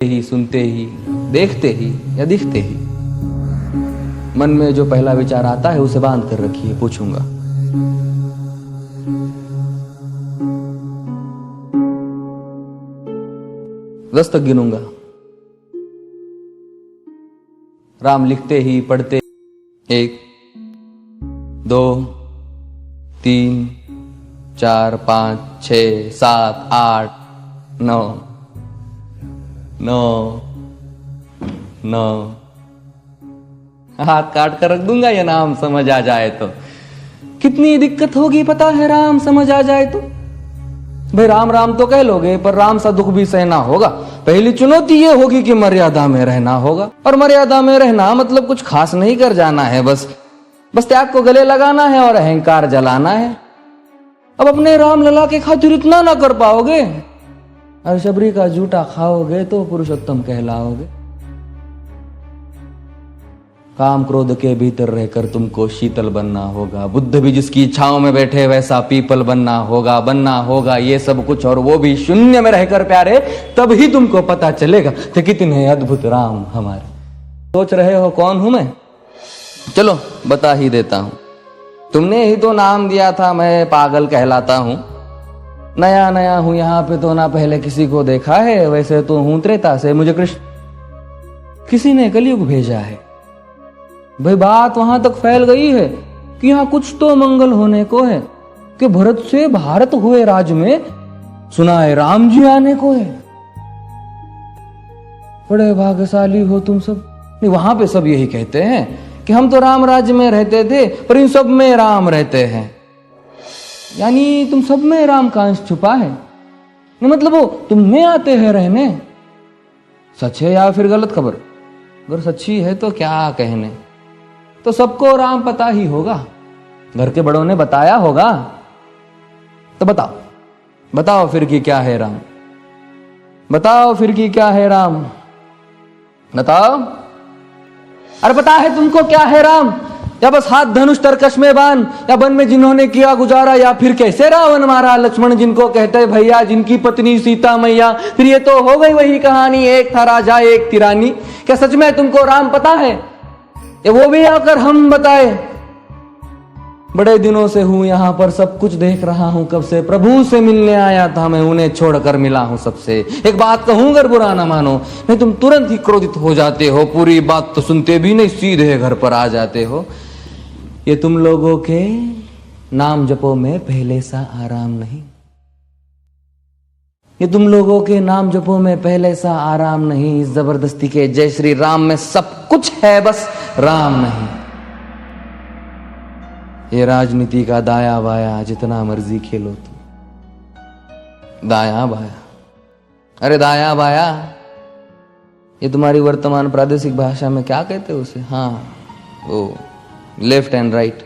ही, सुनते ही, देखते ही या दिखते ही मन में जो पहला विचार आता है उसे बांध कर रखिए, पूछूंगा। दस तक गिनूंगा। राम लिखते ही, पढ़ते 1 2 3 4 5 6 7 8 9 9 हाथ काट कर रख दूंगा ये नाम समझ आ जाए तो। कितनी दिक्कत होगी पता है राम समझ आ जाए तो। भाई राम राम तो कह लोगे पर राम सा दुख भी सहना होगा। पहली चुनौती ये होगी कि मर्यादा में रहना होगा, और मर्यादा में रहना मतलब कुछ खास नहीं कर जाना है, बस त्याग को गले लगाना है और अहंकार जलाना है। अब अपने राम लला के खातिर इतना ना कर पाओगे और शबरी का जूठा खाओगे तो पुरुषोत्तम कहलाओगे। काम क्रोध के भीतर रहकर तुमको शीतल बनना होगा। बुद्ध भी जिसकी इच्छाओं में बैठे वैसा पीपल बनना होगा ये सब कुछ, और वो भी शून्य में रहकर प्यारे। तभी तुमको पता चलेगा कि कितने अद्भुत राम हमारे। सोच रहे हो कौन हूं मैं? चलो बता ही देता हूं। तुमने ही तो नाम दिया था, मैं पागल कहलाता हूं। नया नया हूं यहाँ पे तो ना पहले किसी को देखा है। वैसे तो हूं त्रेता से, मुझे कृष्ण किसी ने कलयुग भेजा है। भाई बात वहां तक फैल गई है कि यहाँ कुछ तो मंगल होने को है, कि भरत से भारत हुए राज में सुना है राम जी आने को है। बड़े भाग्यशाली हो तुम सब। नहीं, वहां पे सब यही कहते हैं कि हम तो राम राज्य में रहते थे पर इन सब में राम रहते हैं। यानी तुम सब में राम का अंश छुपा है। नहीं मतलब वो तुम में आते हैं रहने। सच है या फिर गलत खबर? अगर सच्ची है तो क्या कहने, तो सबको राम पता ही होगा। घर के बड़ों ने बताया होगा। तो बताओ फिर कि क्या है राम? बताओ फिर कि क्या है राम? बताओ। अरे पता है तुमको क्या है राम? या बस हाथ धनुष तरकश में बांध, या वन में जिन्होंने किया गुजारा, या फिर कैसे रावण मारा लक्ष्मण जिनको कहते भैया, जिनकी पत्नी सीता मैया। फिर ये तो हो गई वही कहानी, एक था राजा एक थी रानी। क्या सच में तुमको राम पता है? ये वो भी आकर हम बताए। बड़े दिनों से हूं यहां पर, सब कुछ देख रहा हूं कब से। प्रभु से मिलने आया था मैं, उन्हें छोड़कर मिला हूं सबसे। एक बात कहूं अगर बुरा ना मानो, नहीं तुम तुरंत ही क्रोधित हो जाते हो। पूरी बात तो सुनते भी नहीं, सीधे घर पर आ जाते हो। ये तुम लोगों के नाम जपो में पहले सा आराम नहीं। ये तुम लोगों के नाम जपो में पहले सा आराम नहीं। इस जबरदस्ती के जय श्री राम में सब कुछ है, बस राम नहीं। ये राजनीति का दाया बाया जितना मर्जी खेलो तुम। दाया बाया, अरे दाया बाया, ये तुम्हारी वर्तमान प्रादेशिक भाषा में क्या कहते हो उसे? हाँ वो लेफ्ट एंड राइट।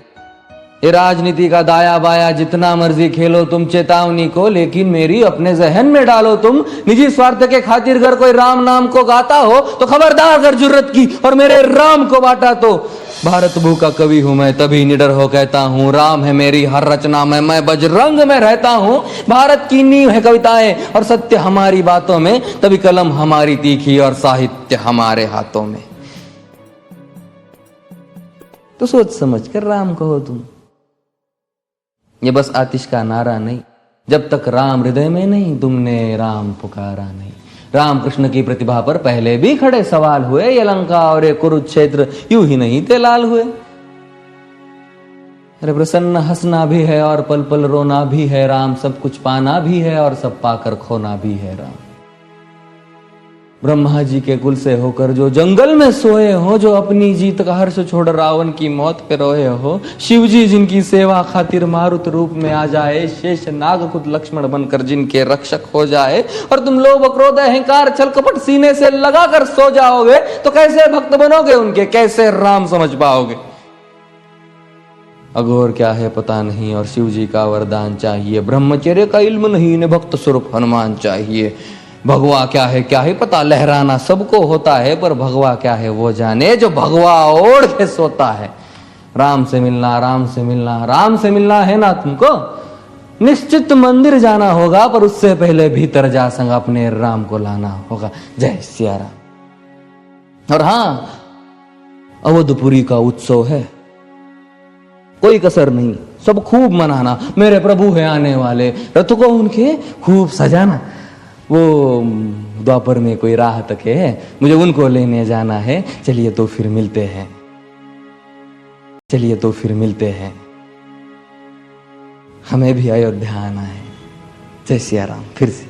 ये राजनीति का दाया बाया जितना मर्जी खेलो तुम चेतावनी को, लेकिन मेरी अपने जहन में डालो तुम। निजी स्वार्थ के खातिर अगर कोई राम नाम को गाता हो तो खबरदार अगर जुर्रत की और मेरे राम को बांटा तो। भारत भू का कवि हूं मैं, तभी निडर हो कहता हूं राम है मेरी हर रचना में। मैं बजरंग में रहता हूं, भारत की नींव है कविताएं और सत्य हमारी बातों में। तभी कलम हमारी तीखी और साहित्य हमारे हाथों में। तो सोच समझ कर राम कहो तुम। ये बस आतिश का नारा नहीं, जब तक राम हृदय में नहीं तुमने राम पुकारा नहीं। राम कृष्ण की प्रतिभा पर पहले भी खड़े सवाल हुए। ये लंका और ये कुरुक्षेत्र यूं ही नहीं थे लाल हुए। अरे प्रसन्न हंसना भी है और पल पल रोना भी है राम। सब कुछ पाना भी है और सब पाकर खोना भी है राम। ब्रह्मा जी के कुल से होकर जो जंगल में सोए हो, जो अपनी जीत का हर्ष छोड़ रावण की मौत पे रोए हो। शिव जी जिनकी सेवा खातिर मारुत रूप में आ जाए। शेष नाग खुद लक्ष्मण बनकर जिनके रक्षक हो जाए। और तुम लोभ क्रोध अहंकार छल कपट सीने से लगा कर सो जाओगे तो कैसे भक्त बनोगे उनके? कैसे राम समझ पाओगे? अघोर क्या है पता नहीं और शिव जी का वरदान चाहिए। ब्रह्मचर्य का इल्म नहीं, इन्हें भक्त स्वरूप हनुमान चाहिए। भगवा क्या है पता, लहराना सबको होता है पर भगवा क्या है वो जाने जो भगवा ओढ़ के सोता है। राम से मिलना, राम से मिलना, राम से मिलना है ना तुमको? निश्चित मंदिर जाना होगा, पर उससे पहले भीतर जा संग अपने राम को लाना होगा। जय सिया राम। और हां, अवधपुरी का उत्सव है, कोई कसर नहीं, सब खूब मनाना। मेरे प्रभु है आने वाले, रथ को उनके खूब सजाना। वो द्वापर में कोई राह तक है, मुझे उनको लेने जाना है। चलिए तो फिर मिलते हैं, चलिए तो फिर मिलते हैं, हमें भी अयोध्या आना है। जय सिया राम। फिर से